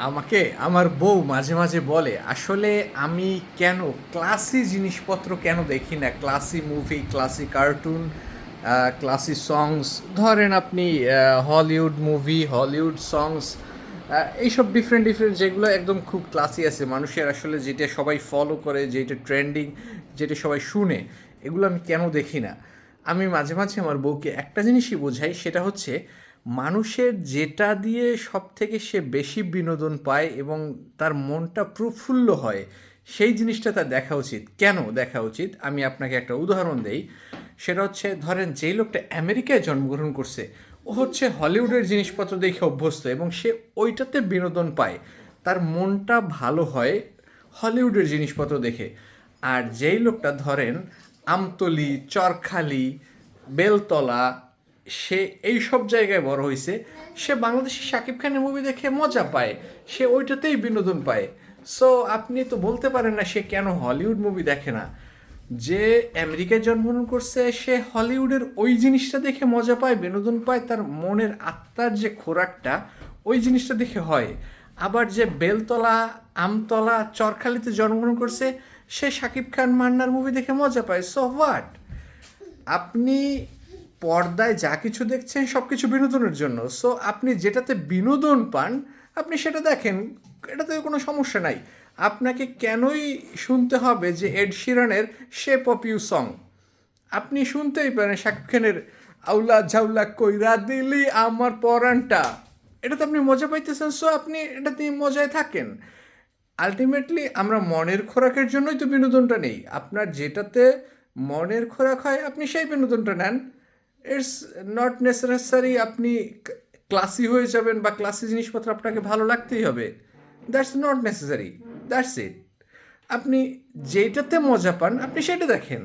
আমাকে আমার বউ মাঝে মাঝে বলে আসলে আমি কেন ক্লাসি জিনিসপত্র কেন দেখি না, classy movie, classy cartoon, classy songs. ধরেন আপনি হলিউড মুভি, হলিউড সংস, এইসব ডিফারেন্ট ডিফারেন্ট যেগুলো একদম খুব ক্লাসি আছে, মানুষের আসলে যেটা সবাই ফলো করে, যেটা ট্রেন্ডিং, যেটা সবাই শুনে, এগুলো আমি কেন দেখি না। আমি মাঝে মাঝে আমার বউকে একটা জিনিসই বোঝাই, সেটা হচ্ছে মানুষের যেটা দিয়ে সব থেকে সে বেশি বিনোদন পায় এবং তার মনটা প্রফুল্ল হয়, সেই জিনিসটা তার দেখা উচিত। কেন দেখা উচিত আমি আপনাকে একটা উদাহরণ দেই। সেটা হচ্ছে, ধরেন যেই লোকটা আমেরিকায় জন্মগ্রহণ করছে, ও হচ্ছে হলিউডের জিনিসপত্র দেখে অভ্যস্ত এবং সে ওইটাতে বিনোদন পায়, তার মনটা ভালো হয় হলিউডের জিনিসপত্র দেখে। আর যেই লোকটা ধরেন আমতলী, চরখালি, বেলতলা, সে এই সব জায়গায় বড় হয়েছে, সে বাংলাদেশি শাকিব খানের মুভি দেখে মজা পায়, সে ওইটাতেই বিনোদন পায়। সো আপনি তো বলতে পারেন না সে কেন হলিউড মুভি দেখে না। যে আমেরিকায় জন্মগ্রহণ করছে সে হলিউডের ওই জিনিসটা দেখে মজা পায়, বিনোদন পায়, তার মনের আত্মার যে খোরাকটা ওই জিনিসটা দেখে হয়। আবার যে বেলতলা, আমতলা, চরখালিতে জন্মগ্রহণ করছে, সে শাকিব খান, মান্নার মুভি দেখে মজা পায়। So what? আপনি পর্দায় যা কিছু দেখছেন সব কিছু বিনোদনের জন্য। সো আপনি যেটাতে বিনোদন পান আপনি সেটা দেখেন, এটাতে কোনো সমস্যা নাই। আপনাকে কেনই শুনতে হবে যে এড শিরানের শেপ অফ ইউ সং? আপনি শুনতেই পারেন শাকিব খানের আউলা ঝাউলা কইরা দিলি আমার পরানটা, এটাতে আপনি মজা পাইতেছেন, সো আপনি এটাতে মজায় থাকেন। আলটিমেটলি আমরা মনের খোরাকের জন্যই তো বিনোদনটা নেই। আপনার যেটাতে মনের খোরাক হয় আপনি সেই বিনোদনটা নেন। ইটস নট নেসেসারি আপনি ক্লাসি হয়ে যাবেন বা ক্লাসি জিনিসপত্র আপনাকে ভালো লাগতেই হবে। That's not necessary, that's it. আপনি যেটাতে মজা পান আপনি সেটা দেখেন।